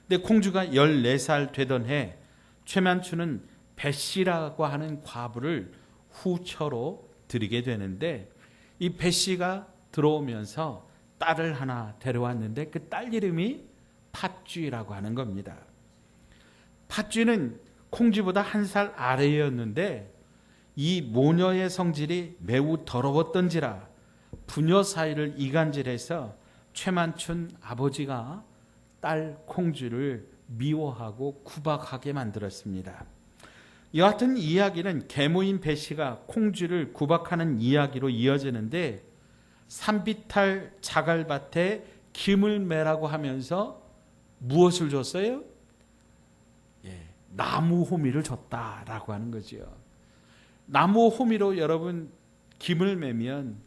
근데 공주가 14살 되던 해 최만추는 벳시라고 하는 과부를 후처로 들이게 되는데, 이 벳시가 들어오면서 딸을 하나 데려왔는데 그 딸 이름이 팥쥐라고 하는 겁니다. 팥쥐는 공주보다 한 살 아래였는데 이 모녀의 성질이 매우 더러웠던지라 부녀 사이를 이간질해서 최만춘 아버지가 딸 공주를 미워하고 구박하게 만들었습니다. 여하튼 이야기는 계모인 벳시가 공주를 구박하는 이야기로 이어지는데, 산비탈 자갈밭에 김을 매라고 하면서 무엇을 줬어요? 나무 호미를 줬다라고 하는 거죠. 나무 호미로 여러분 김을 매면,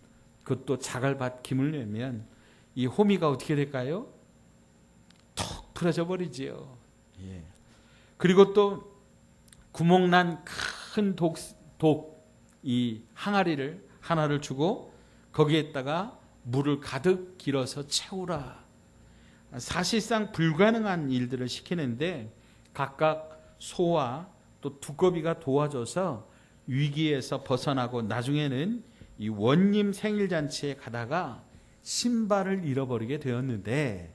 그것도 자갈밭 김을 매면 이 호미가 어떻게 될까요? 턱 부러져 버리지요. 그리고 또 구멍난 큰 이 항아리를 하나를 주고 거기에다가 물을 가득 길어서 채우라. 사실상 불가능한 일들을 시키는데 각각 소와 또 두꺼비가 도와줘서 위기에서 벗어나고, 나중에는 이 원님 생일잔치에 가다가 신발을 잃어버리게 되었는데,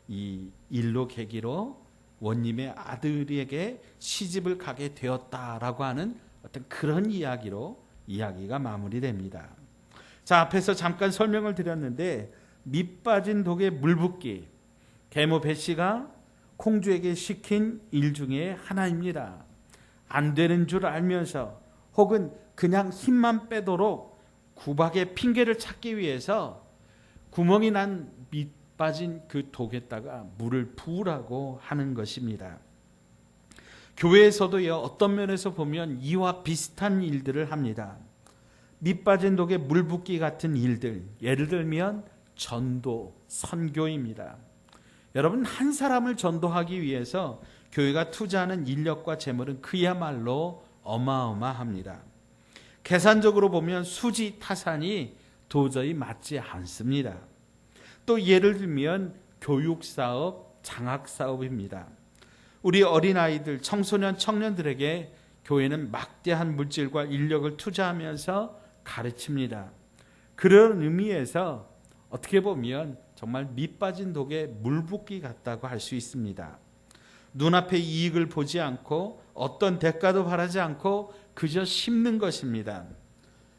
이 일로 계기로 원님의 아들에게 시집을 가게 되었다라고 하는 어떤 그런 이야기로 이야기가 마무리됩니다. 자, 앞에서 잠깐 설명을 드렸는데, 밑 빠진 독에 물 붓기, 계모 벳시가 공주에게 시킨 일 중에 하나입니다. 안 되는 줄 알면서 혹은 그냥 힘만 빼도록 구박의 핑계를 찾기 위해서 구멍이 난 밑 빠진 그 독에다가 물을 부으라고 하는 것입니다. 교회에서도요, 어떤 면에서 보면 이와 비슷한 일들을 합니다. 밑 빠진 독에 물 붓기 같은 일들, 예를 들면 전도, 선교입니다. 여러분, 한 사람을 전도하기 위해서 교회가 투자하는 인력과 재물은 그야말로 어마어마합니다. 계산적으로 보면 수지 타산이 도저히 맞지 않습니다. 또 예를 들면 교육사업, 장학사업입니다. 우리 어린아이들, 청소년, 청년들에게 교회는 막대한 물질과 인력을 투자하면서 가르칩니다. 그런 의미에서 어떻게 보면 정말 밑 빠진 독에 물 붓기 같다고 할 수 있습니다. 눈앞의 이익을 보지 않고 어떤 대가도 바라지 않고 그저 심는 것입니다.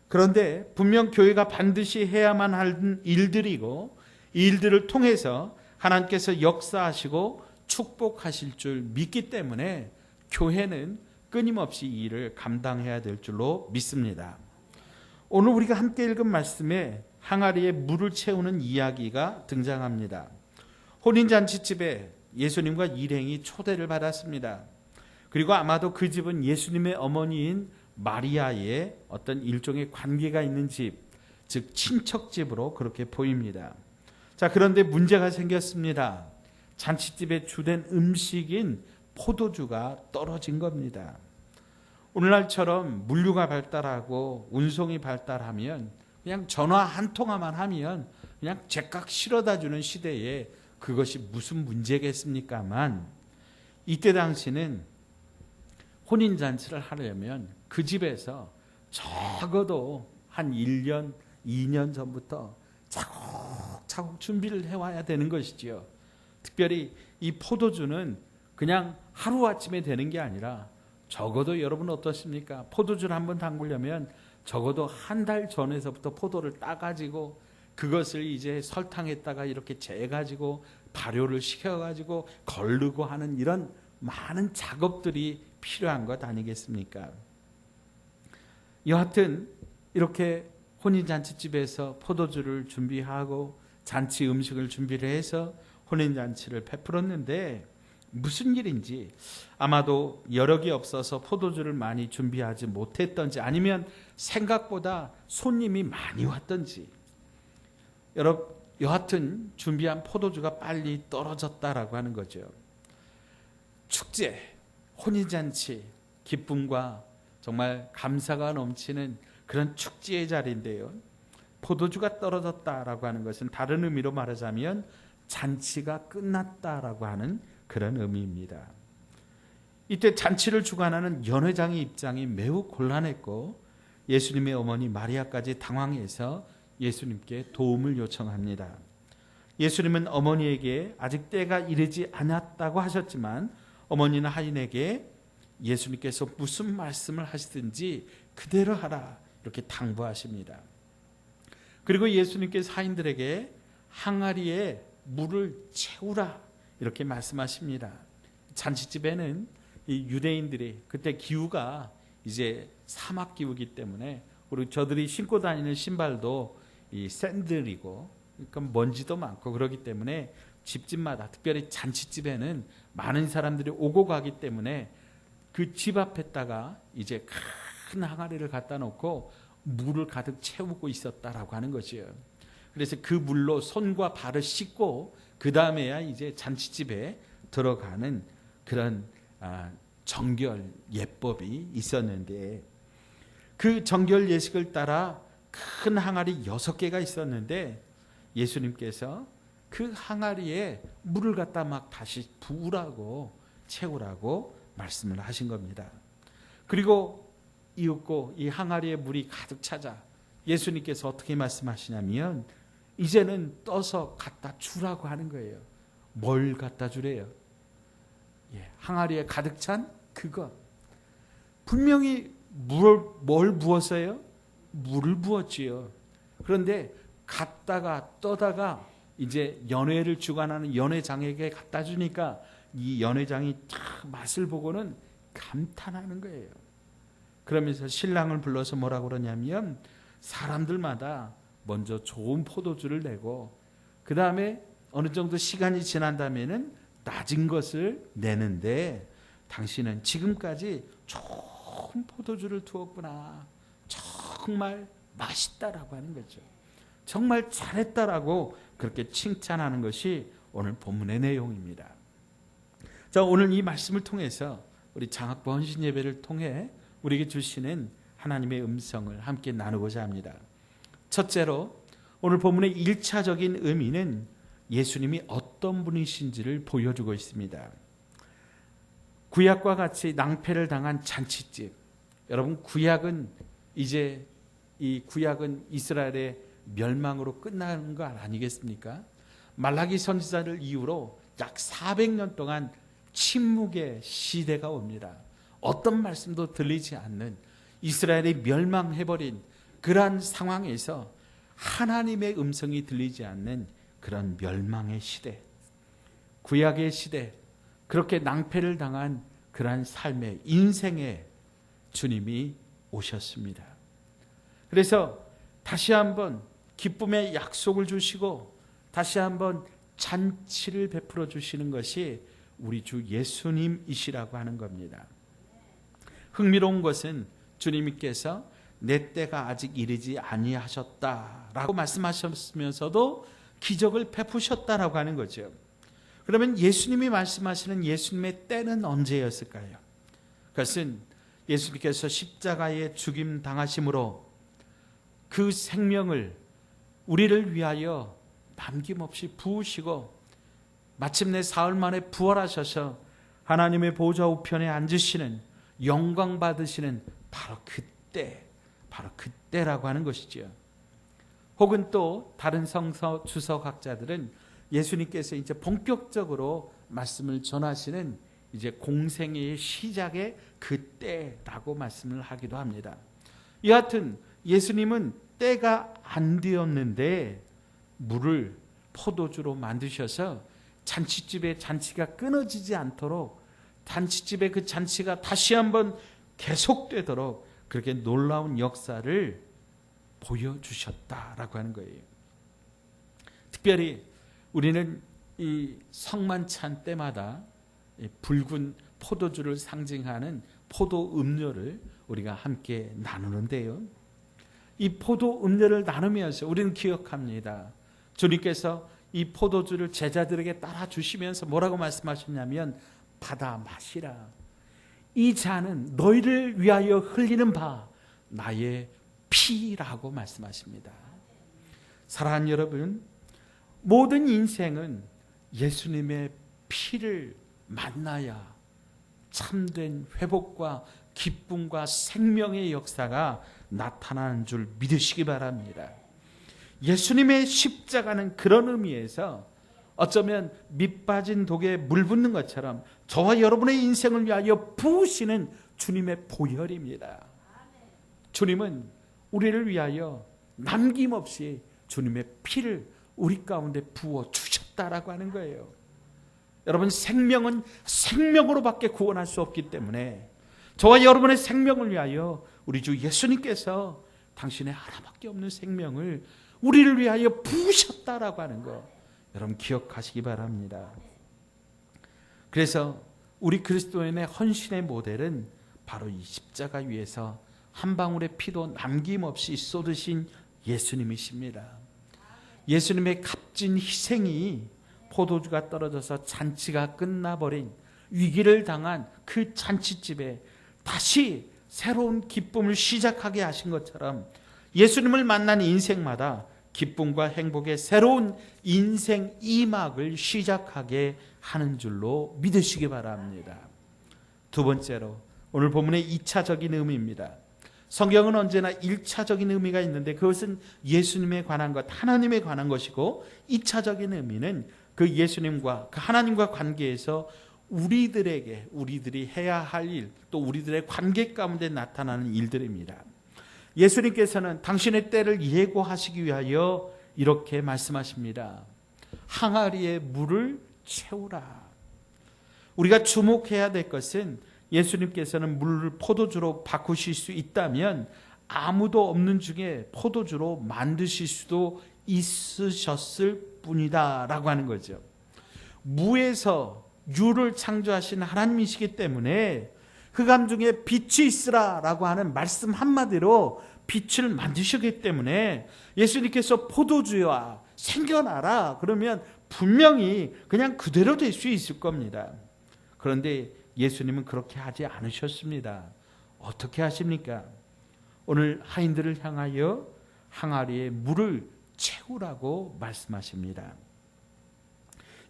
그런데 분명 교회가 반드시 해야만 할 일들이고, 이 일들을 통해서 하나님께서 역사하시고 축복하실 줄 믿기 때문에 교회는 끊임없이 이 일을 감당해야 될 줄로 믿습니다. 오늘 우리가 함께 읽은 말씀에 항아리에 물을 채우는 이야기가 등장합니다. 혼인잔치집에 예수님과 일행이 초대를 받았습니다. 그리고 아마도 그 집은 예수님의 어머니인 마리아의 어떤 일종의 관계가 있는 집, 즉 친척집으로 그렇게 보입니다. 자, 그런데 문제가 생겼습니다. 잔치집의 주된 음식인 포도주가 떨어진 겁니다. 오늘날처럼 물류가 발달하고 운송이 발달하면 그냥 전화 한 통화만 하면 그냥 제깍 실어다 주는 시대에 그것이 무슨 문제겠습니까만, 이때 당시는 혼인잔치를 하려면 그 집에서 적어도 한 1년, 2년 전부터 차곡차곡 준비를 해와야 되는 것이지요. 특별히 이 포도주는 그냥 하루아침에 되는 게 아니라, 적어도 여러분 어떻습니까? 포도주를 한번 담그려면 적어도 한 달 전에서부터 포도를 따가지고 그것을 이제 설탕에다가 이렇게 재가지고 발효를 시켜가지고 걸르고 하는 이런 많은 작업들이 필요한 것 아니겠습니까? 여하튼 이렇게 혼인잔치집에서 포도주를 준비하고 잔치 음식을 준비를 해서 혼인잔치를 베풀었는데, 무슨 일인지 아마도 여력이 없어서 포도주를 많이 준비하지 못했던지, 아니면 생각보다 손님이 많이 왔던지, 여하튼 준비한 포도주가 빨리 떨어졌다라고 하는 거죠. 축제, 혼인잔치, 기쁨과 정말 감사가 넘치는 그런 축제의 자리인데요, 포도주가 떨어졌다라고 하는 것은 다른 의미로 말하자면 잔치가 끝났다라고 하는 그런 의미입니다. 이때 잔치를 주관하는 연회장의 입장이 매우 곤란했고 예수님의 어머니 마리아까지 당황해서 예수님께 도움을 요청합니다. 예수님은 어머니에게 아직 때가 이르지 않았다고 하셨지만 어머니는 하인에게 예수님께서 무슨 말씀을 하시든지 그대로 하라 이렇게 당부하십니다. 그리고 예수님께서 하인들에게 항아리에 물을 채우라 이렇게 말씀하십니다. 잔치집에는 이 유대인들이 그때 기후가 이제 사막 기후이기 때문에 그리고 저들이 신고 다니는 신발도 이 샌들이고 그러니까 먼지도 많고 그렇기 때문에 집집마다 특별히 잔치집에는 많은 사람들이 오고 가기 때문에 그 집 앞에다가 이제 큰 항아리를 갖다 놓고 물을 가득 채우고 있었다라고 하는 것이에요. 그래서 그 물로 손과 발을 씻고 그 다음에야 이제 잔치집에 들어가는 그런 정결 예법이 있었는데 그 정결 예식을 따라 큰 항아리 6개가 있었는데 예수님께서 그 항아리에 물을 갖다 막 다시 부으라고 채우라고 말씀을 하신 겁니다. 그리고 이윽고 이 항아리에 물이 가득 차자 예수님께서 어떻게 말씀하시냐면 이제는 떠서 갖다 주라고 하는 거예요. 뭘 갖다 주래요? 항아리에 가득 찬 그것. 분명히 뭘 부었어요? 물을 부었지요. 그런데 갔다가 떠다가 이제 연회를 주관하는 연회장에게 갖다 주니까 이 연회장이 참 맛을 보고는 감탄하는 거예요. 그러면서 신랑을 불러서 뭐라고 그러냐면 사람들마다 먼저 좋은 포도주를 내고 그 다음에 어느 정도 시간이 지난 다음에는 낮은 것을 내는데 당신은 지금까지 좋은 포도주를 두었구나. 정말 맛있다라고 하는 거죠. 정말 잘했다라고 그렇게 칭찬하는 것이 오늘 본문의 내용입니다. 자, 오늘 이 말씀을 통해서 우리 장학부 헌신 예배를 통해 우리에게 주시는 하나님의 음성을 함께 나누고자 합니다. 첫째로 오늘 본문의 1차적인 의미는 예수님이 어떤 분이신지를 보여주고 있습니다. 구약과 같이 낭패를 당한 잔치집. 여러분 구약은 이제 이 구약은 이스라엘의 멸망으로 끝나는 거 아니겠습니까? 말라기 선지자를 이후로 약 400년 동안 침묵의 시대가 옵니다. 어떤 말씀도 들리지 않는 이스라엘이 멸망해버린 그러한 상황에서 하나님의 음성이 들리지 않는 그런 멸망의 시대, 구약의 시대, 그렇게 낭패를 당한 그러한 삶의 인생에 주님이 오셨습니다. 그래서 다시 한번 기쁨의 약속을 주시고 다시 한번 잔치를 베풀어 주시는 것이 우리 주 예수님이시라고 하는 겁니다. 흥미로운 것은 주님께서 내 때가 아직 이르지 아니하셨다라고 말씀하셨으면서도 기적을 베푸셨다라고 하는 거죠. 그러면 예수님이 말씀하시는 예수님의 때는 언제였을까요? 그것은 예수님께서 십자가에 죽임 당하심으로 그 생명을 우리를 위하여 남김없이 부으시고 마침내 사흘 만에 부활하셔서 하나님의 보좌 우편에 앉으시는 영광 받으시는 바로 그때라고 하는 것이죠. 혹은 또 다른 성서 주석학자들은 예수님께서 이제 본격적으로 말씀을 전하시는 이제 공생의 시작의 그때라고 말씀을 하기도 합니다. 여하튼 예수님은 때가 안 되었는데 물을 포도주로 만드셔서 잔치집의 잔치가 끊어지지 않도록 잔치집의 그 잔치가 다시 한번 계속되도록 그렇게 놀라운 역사를 보여주셨다라고 하는 거예요. 특별히 우리는 이 성만찬 때마다 붉은 포도주를 상징하는 포도 음료를 우리가 함께 나누는데요. 이 포도 음료를 나누면서 우리는 기억합니다. 주님께서 이 포도주를 제자들에게 따라 주시면서 뭐라고 말씀하셨냐면 받아 마시라. 이 잔은 너희를 위하여 흘리는 바 나의 피라고 말씀하십니다. 사랑하는 여러분, 모든 인생은 예수님의 피를 만나야 참된 회복과 기쁨과 생명의 역사가 나타나는 줄 믿으시기 바랍니다. 예수님의 십자가는 그런 의미에서 어쩌면 밑빠진 독에 물 붓는 것처럼 저와 여러분의 인생을 위하여 부으시는 주님의 보혈입니다. 주님은 우리를 위하여 남김없이 주님의 피를 우리 가운데 부어 주셨다라고 하는 거예요. 여러분, 생명은 생명으로밖에 구원할 수 없기 때문에 저와 여러분의 생명을 위하여 우리 주 예수님께서 당신의 하나밖에 없는 생명을 우리를 위하여 부으셨다라고 하는 거 여러분 기억하시기 바랍니다. 그래서 우리 그리스도인의 헌신의 모델은 바로 이 십자가 위에서 한 방울의 피도 남김없이 쏟으신 예수님이십니다. 예수님의 값진 희생이 포도주가 떨어져서 잔치가 끝나버린 위기를 당한 그 잔치집에 다시 새로운 기쁨을 시작하게 하신 것처럼 예수님을 만난 인생마다 기쁨과 행복의 새로운 인생 2막을 시작하게 하는 줄로 믿으시기 바랍니다. 두 번째로 오늘 본문의 2차적인 의미입니다. 성경은 언제나 1차적인 의미가 있는데 그것은 예수님에 관한 것, 하나님에 관한 것이고 2차적인 의미는 그 예수님과 그 하나님과 관계에서 우리들이 해야 할 일, 또 우리들의 관계 가운데 나타나는 일들입니다. 예수님께서는 당신의 때를 예고하시기 위하여 이렇게 말씀하십니다. 항아리에 물을 채우라. 우리가 주목해야 될 것은 예수님께서는 물을 포도주로 바꾸실 수 있다면 아무도 없는 중에 포도주로 만드실 수도 있으셨을 뿐이다 라고 하는 거죠. 무에서 유를 창조하신 하나님이시기 때문에 흑암 중에 빛이 있으라 라고 하는 말씀 한마디로 빛을 만드셨기 때문에 예수님께서 포도주와 생겨나라 그러면 분명히 그냥 그대로 될 수 있을 겁니다. 그런데 예수님은 그렇게 하지 않으셨습니다. 어떻게 하십니까? 오늘 하인들을 향하여 항아리에 물을 채우라고 말씀하십니다.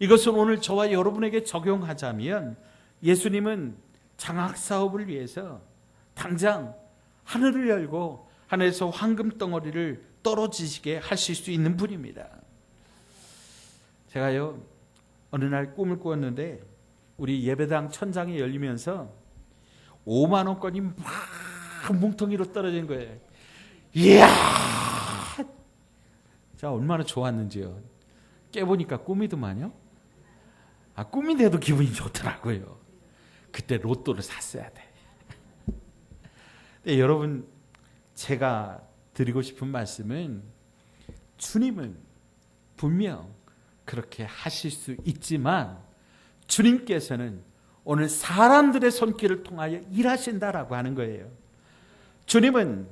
이것을 오늘 저와 여러분에게 적용하자면 예수님은 장학사업을 위해서 당장 하늘을 열고 하늘에서 황금 덩어리를 떨어지시게 하실 수 있는 분입니다. 제가요 어느 날 꿈을 꾸었는데 우리 예배당 천장이 열리면서 5만 원권이 막 뭉텅이로 떨어진 거예요. 이야! 자, 얼마나 좋았는지요. 깨보니까 꿈이더만요. 꿈인데도 기분이 좋더라고요. 그때 로또를 샀어야 돼. 근데 여러분, 제가 드리고 싶은 말씀은 주님은 분명 그렇게 하실 수 있지만 주님께서는 오늘 사람들의 손길을 통하여 일하신다라고 하는 거예요. 주님은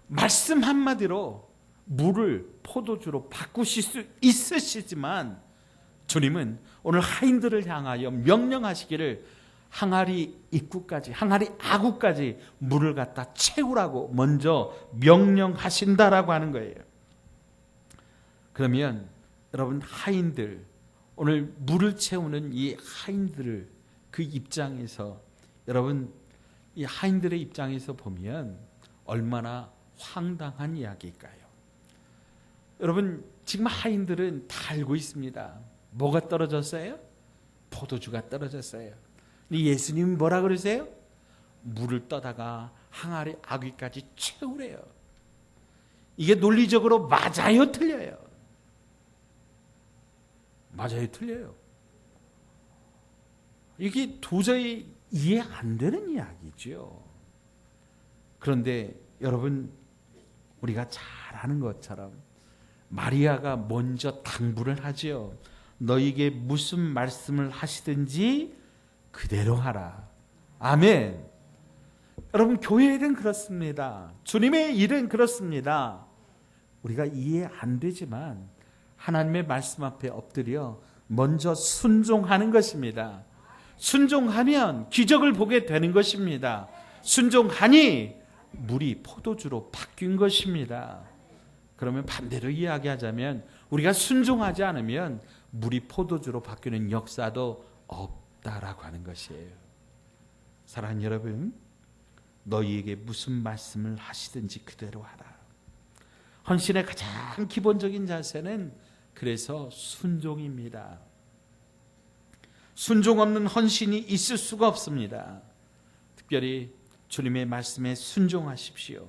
말씀 한마디로 물을 포도주로 바꾸실 수 있으시지만 주님은 오늘 하인들을 향하여 명령하시기를 항아리 입구까지, 항아리 아구까지 물을 갖다 채우라고 먼저 명령하신다라고 하는 거예요. 그러면 여러분, 하인들, 오늘 물을 채우는 이 하인들을 그 입장에서 여러분, 이 하인들의 입장에서 보면 얼마나 황당한 이야기일까요? 여러분, 지금 하인들은 다 알고 있습니다. 뭐가 떨어졌어요? 포도주가 떨어졌어요. 근데 예수님이 뭐라 그러세요? 물을 떠다가 항아리 아귀까지 채우래요. 이게 논리적으로 맞아요, 틀려요? 맞아요, 틀려요? 이게 도저히 이해 안 되는 이야기죠. 그런데 여러분, 우리가 잘 아는 것처럼 마리아가 먼저 당부를 하지요. 너에게 무슨 말씀을 하시든지 그대로 하라. 아멘. 여러분, 교회 일은 그렇습니다. 주님의 일은 그렇습니다. 우리가 이해 안 되지만 하나님의 말씀 앞에 엎드려 먼저 순종하는 것입니다. 순종하면 기적을 보게 되는 것입니다. 순종하니 물이 포도주로 바뀐 것입니다. 그러면 반대로 이야기하자면 우리가 순종하지 않으면 물이 포도주로 바뀌는 역사도 없다라고 하는 것이에요. 사랑하는 여러분, 너희에게 무슨 말씀을 하시든지 그대로 하라. 헌신의 가장 기본적인 자세는 그래서 순종입니다. 순종 없는 헌신이 있을 수가 없습니다. 특별히 주님의 말씀에 순종하십시오.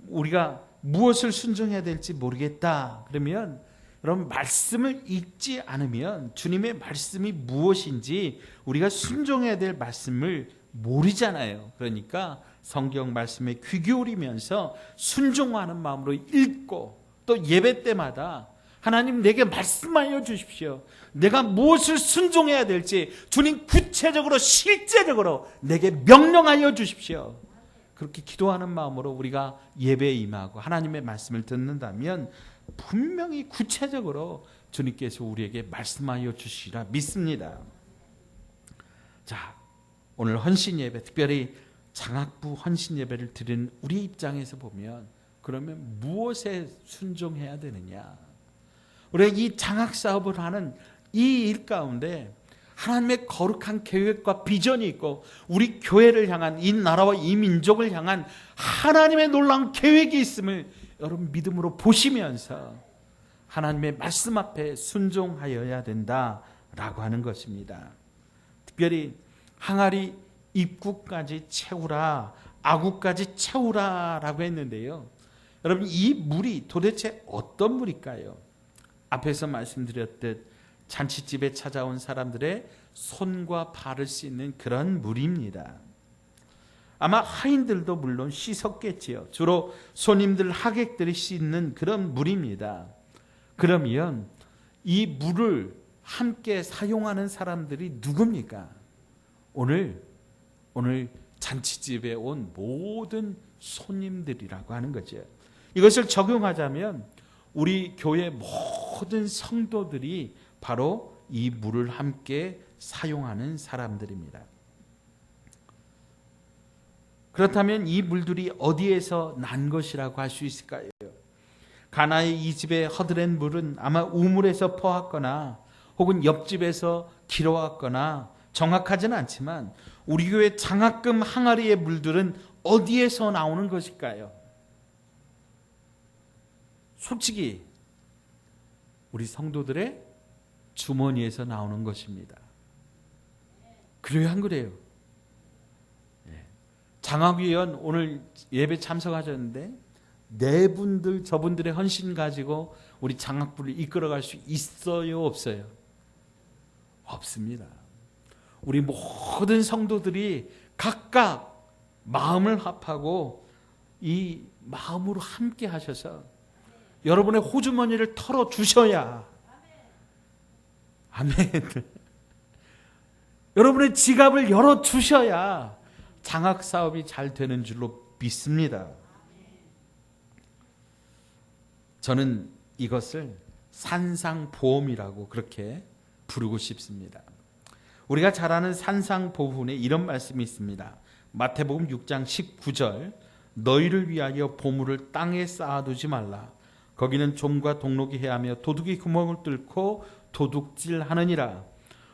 우리가 무엇을 순종해야 될지 모르겠다 그러면 여러분, 말씀을 읽지 않으면 주님의 말씀이 무엇인지 우리가 순종해야 될 말씀을 모르잖아요. 그러니까 성경 말씀에 귀 기울이면서 순종하는 마음으로 읽고, 또 예배 때마다 하나님 내게 말씀하여 주십시오. 내가 무엇을 순종해야 될지 주님 구체적으로 실제적으로 내게 명령하여 주십시오. 그렇게 기도하는 마음으로 우리가 예배에 임하고 하나님의 말씀을 듣는다면 분명히 구체적으로 주님께서 우리에게 말씀하여 주시리라 믿습니다. 자, 오늘 헌신 예배, 특별히 장학부 헌신 예배를 드리는 우리 입장에서 보면 그러면 무엇에 순종해야 되느냐? 우리가 이 장학 사업을 하는 이 일 가운데 하나님의 거룩한 계획과 비전이 있고 우리 교회를 향한, 이 나라와 이 민족을 향한 하나님의 놀라운 계획이 있음을 여러분 믿음으로 보시면서 하나님의 말씀 앞에 순종하여야 된다라고 하는 것입니다. 특별히 항아리 입구까지 채우라, 아구까지 채우라라고 했는데요. 여러분, 이 물이 도대체 어떤 물일까요? 앞에서 말씀드렸듯 잔치집에 찾아온 사람들의 손과 발을 씻는 그런 물입니다. 아마 하인들도 물론 씻었겠지요. 주로 손님들, 하객들이 씻는 그런 물입니다. 그러면 이 물을 함께 사용하는 사람들이 누굽니까? 오늘 잔치집에 온 모든 손님들이라고 하는 거죠. 이것을 적용하자면 우리 교회 모든 성도들이 바로 이 물을 함께 사용하는 사람들입니다. 그렇다면 이 물들이 어디에서 난 것이라고 할 수 있을까요? 가나의 이 집의 허드렛 물은 아마 우물에서 퍼왔거나 혹은 옆집에서 길어왔거나 정확하지는 않지만 우리 교회 장학금 항아리의 물들은 어디에서 나오는 것일까요? 솔직히 우리 성도들의 주머니에서 나오는 것입니다. 그래요, 안 그래요? 장학위원 오늘 예배 참석하셨는데 네 분들, 저분들의 헌신 가지고 우리 장학부를 이끌어갈 수 있어요, 없어요? 없습니다. 우리 모든 성도들이 각각 마음을 합하고 이 마음으로 함께 하셔서 여러분의 호주머니를 털어주셔야, 아멘, 여러분의 지갑을 열어주셔야 장학사업이 잘 되는 줄로 믿습니다. 저는 이것을 산상보험이라고 그렇게 부르고 싶습니다. 우리가 잘 아는 산상보훈에 이런 말씀이 있습니다. 마태복음 6장 19절, 너희를 위하여 보물을 땅에 쌓아두지 말라. 거기는 좀과 동록이 해하며 도둑이 구멍을 뚫고 도둑질하느니라.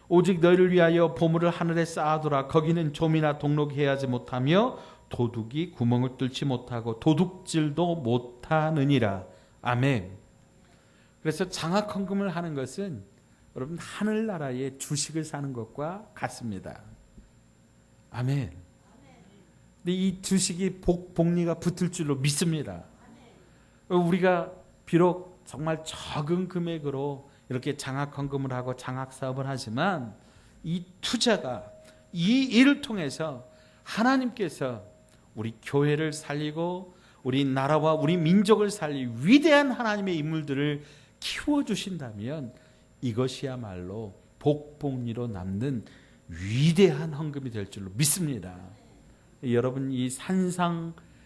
오직 너희를 위하여 보물을 하늘에 쌓아두라. 거기는 좀이나 동록이 해하지 못하며 도둑이 구멍을 뚫지 못하고 도둑질도 못하느니라. 아멘. 그래서 장학헌금을 하는 것은 여러분 하늘나라의 주식을 사는 것과 같습니다. 아멘. 근데 이 주식이 복리가 붙을 줄로 믿습니다. 우리가 비록 정말 적은 금액으로 이렇게 장학헌금을 하고 장학사업을 하지만 이 투자가, 이 일을 통해서 하나님께서 우리 교회를 살리고 우리 나라와 우리 민족을 살릴 위대한 하나님의 인물들을 키워주신다면 이것이야말로 복복리로 남는 위대한 헌금이 될 줄로 믿습니다. 여러분 이 산상보험에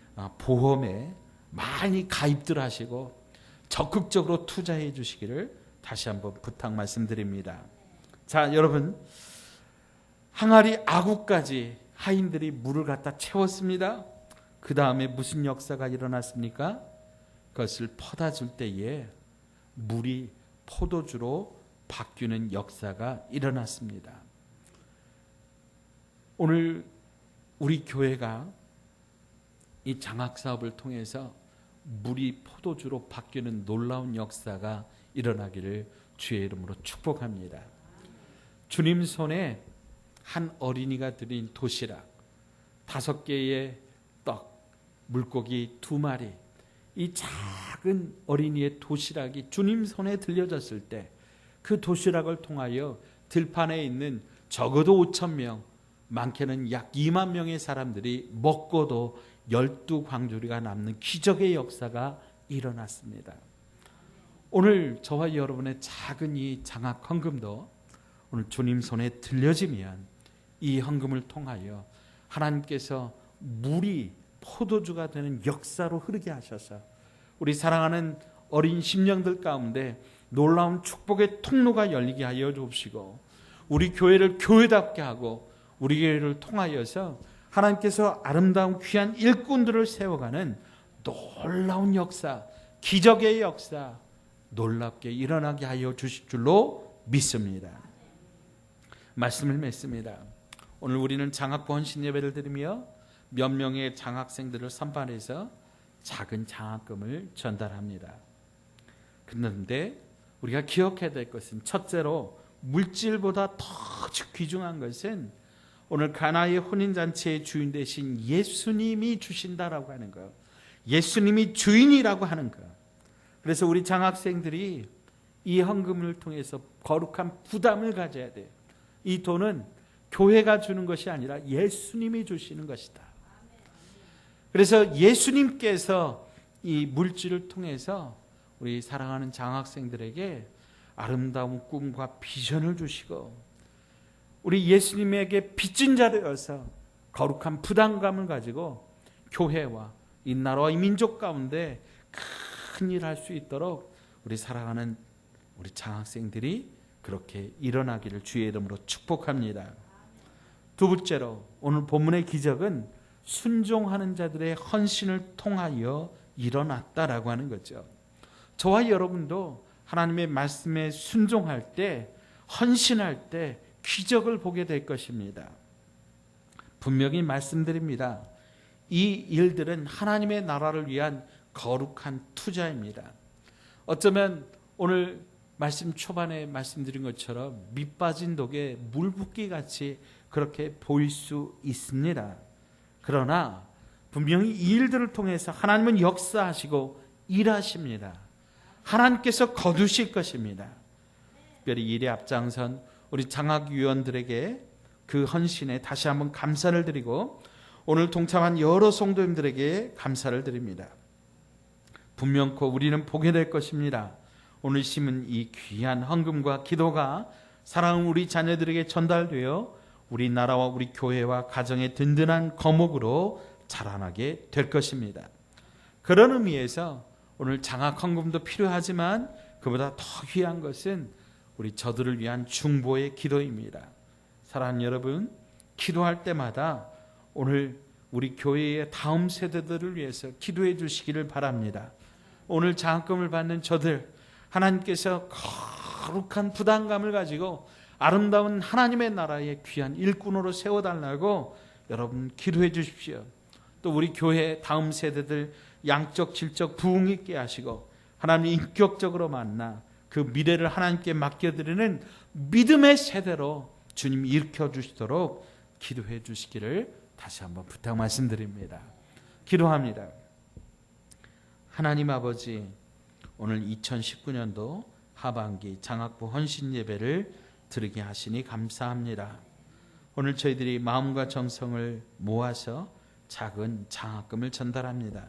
많이 가입들 하시고 적극적으로 투자해 주시기를 다시 한번 부탁 말씀드립니다. 자, 여러분, 항아리 아구까지 하인들이 물을 갖다 채웠습니다. 그 다음에 무슨 역사가 일어났습니까? 그것을 퍼다 줄 때에 물이 포도주로 바뀌는 역사가 일어났습니다. 오늘 우리 교회가 이 장학 사업을 통해서 물이 포도주로 바뀌는 놀라운 역사가 일어나기를 주의 이름으로 축복합니다. 주님 손에 한 어린이가 드린 도시락 5개의 떡, 물고기 2마리, 이 작은 어린이의 도시락이 주님 손에 들려졌을 때 그 도시락을 통하여 들판에 있는 적어도 5,000명, 많게는 약 2만 명의 사람들이 먹고도 12광주리가 남는 기적의 역사가 일어났습니다. 오늘 저와 여러분의 작은 이 장학 헌금도 오늘 주님 손에 들려지면 이 헌금을 통하여 하나님께서 물이 포도주가 되는 역사로 흐르게 하셔서 우리 사랑하는 어린 심령들 가운데 놀라운 축복의 통로가 열리게 하여 주옵시고, 우리 교회를 교회답게 하고 우리 교회를 통하여서 하나님께서 아름다운 귀한 일꾼들을 세워가는 놀라운 역사, 기적의 역사 놀랍게 일어나게 하여 주실 줄로 믿습니다. 말씀을 맺습니다. 오늘 우리는 장학부 헌신 예배를 드리며 몇 명의 장학생들을 선발해서 작은 장학금을 전달합니다. 그런데 우리가 기억해야 될 것은, 첫째로 물질보다 더 귀중한 것은 오늘 가나의 혼인잔치의 주인 되신 예수님이 주신다라고 하는 거예요. 예수님이 주인이라고 하는 거예요. 그래서 우리 장학생들이 이 헌금을 통해서 거룩한 부담을 가져야 돼요. 이 돈은 교회가 주는 것이 아니라 예수님이 주시는 것이다. 그래서 예수님께서 이 물질을 통해서 우리 사랑하는 장학생들에게 아름다운 꿈과 비전을 주시고, 우리 예수님에게 빚진 자되어서 거룩한 부담감을 가지고 교회와 이 나라와 이 민족 가운데 큰 일 할 수 있도록 우리 사랑하는 우리 장학생들이 그렇게 일어나기를 주의 이름으로 축복합니다. 두 번째로 오늘 본문의 기적은 순종하는 자들의 헌신을 통하여 일어났다라고 하는 거죠. 저와 여러분도 하나님의 말씀에 순종할 때, 헌신할 때 기적을 보게 될 것입니다. 분명히 말씀드립니다. 이 일들은 하나님의 나라를 위한 거룩한 투자입니다. 어쩌면 오늘 말씀 초반에 말씀드린 것처럼 밑 빠진 독에 물 붓기 같이 그렇게 보일 수 있습니다. 그러나 분명히 이 일들을 통해서 하나님은 역사하시고 일하십니다. 하나님께서 거두실 것입니다. 특별히 일에 앞장선 우리 장학위원들에게 그 헌신에 다시 한번 감사를 드리고, 오늘 동참한 여러 성도님들에게 감사를 드립니다. 분명코 우리는 보게 될 것입니다. 오늘 심은 이 귀한 헌금과 기도가 사랑하는 우리 자녀들에게 전달되어 우리나라와 우리 교회와 가정의 든든한 거목으로 자라나게 될 것입니다. 그런 의미에서 오늘 장학 헌금도 필요하지만 그보다 더 귀한 것은 우리 저들을 위한 중보의 기도입니다. 사랑하는 여러분, 기도할 때마다 오늘 우리 교회의 다음 세대들을 위해서 기도해 주시기를 바랍니다. 오늘 장학금을 받는 저들, 하나님께서 거룩한 부담감을 가지고 아름다운 하나님의 나라의 귀한 일꾼으로 세워달라고 여러분 기도해 주십시오. 또 우리 교회 다음 세대들 양적 질적 부흥 있게 하시고 하나님 인격적으로 만나 그 미래를 하나님께 맡겨드리는 믿음의 세대로 주님 일으켜 주시도록 기도해 주시기를 다시 한번 부탁 말씀드립니다. 기도합니다. 하나님 아버지, 오늘 2019년도 하반기 장학부 헌신 예배를 드리게 하시니 감사합니다. 오늘 저희들이 마음과 정성을 모아서 작은 장학금을 전달합니다.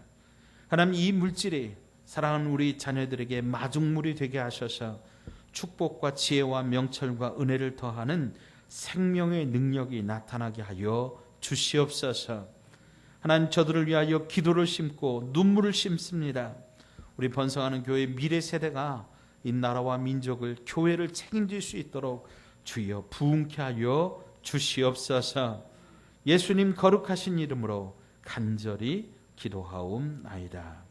하나님, 이 물질이 사랑하는 우리 자녀들에게 마중물이 되게 하셔서 축복과 지혜와 명철과 은혜를 더하는 생명의 능력이 나타나게 하여 주시옵소서. 하나님, 저들을 위하여 기도를 심고 눈물을 심습니다. 우리 번성하는 교회 미래 세대가 이 나라와 민족을, 교회를 책임질 수 있도록 주여 부흥케 하여 주시옵소서. 예수님 거룩하신 이름으로 간절히 기도하옵나이다.